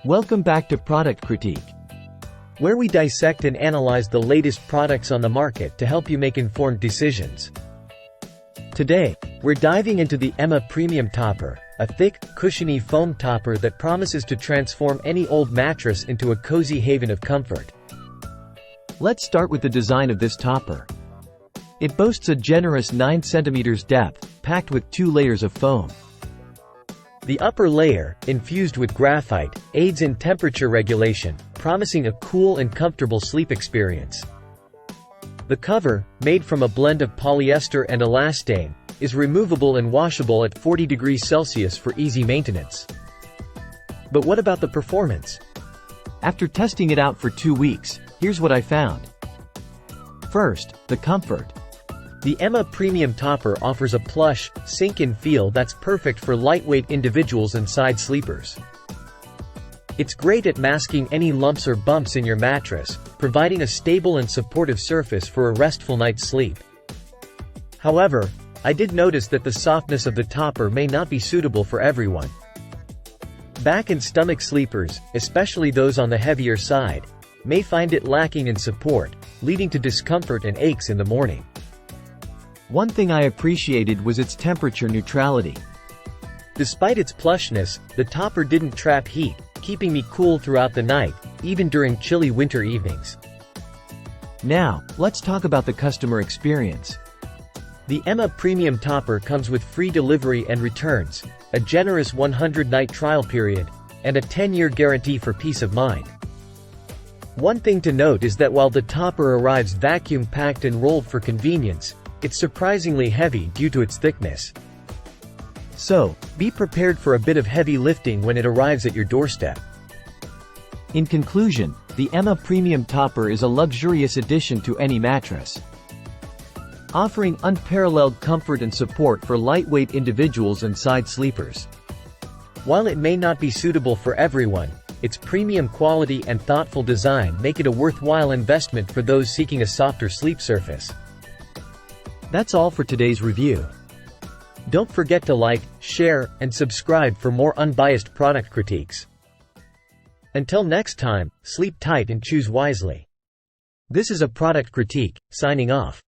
Welcome back to Product Critique, where we dissect and analyze the latest products on the market to help you make informed decisions. Today, we're diving into the Emma Premium Topper, a thick, cushiony foam topper that promises to transform any old mattress into a cozy haven of comfort. Let's start with the design of this topper. It boasts a generous 9 cm depth, packed with 2 layers of foam. The upper layer, infused with graphite, aids in temperature regulation, promising a cool and comfortable sleep experience. The cover, made from a blend of polyester and elastane, is removable and washable at 40 degrees Celsius for easy maintenance. But what about the performance? After testing it out for 2 weeks, here's what I found. First, the comfort. The Emma Premium Topper offers a plush, sink-in feel that's perfect for lightweight individuals and side sleepers. It's great at masking any lumps or bumps in your mattress, providing a stable and supportive surface for a restful night's sleep. However, I did notice that the softness of the topper may not be suitable for everyone. Back and stomach sleepers, especially those on the heavier side, may find it lacking in support, leading to discomfort and aches in the morning. One thing I appreciated was its temperature neutrality. Despite its plushness, the topper didn't trap heat, keeping me cool throughout the night, even during chilly winter evenings. Now, let's talk about the customer experience. The Emma Premium Topper comes with free delivery and returns, a generous 100-night trial period, and a 10-year guarantee for peace of mind. One thing to note is that while the topper arrives vacuum-packed and rolled for convenience, it's surprisingly heavy due to its thickness. So, be prepared for a bit of heavy lifting when it arrives at your doorstep. In conclusion, the Emma Premium Topper is a luxurious addition to any mattress, offering unparalleled comfort and support for lightweight individuals and side sleepers. While it may not be suitable for everyone, its premium quality and thoughtful design make it a worthwhile investment for those seeking a softer sleep surface. That's all for today's review. Don't forget to like, share, and subscribe for more unbiased product critiques. Until next time, sleep tight and choose wisely. This is a product critique, signing off.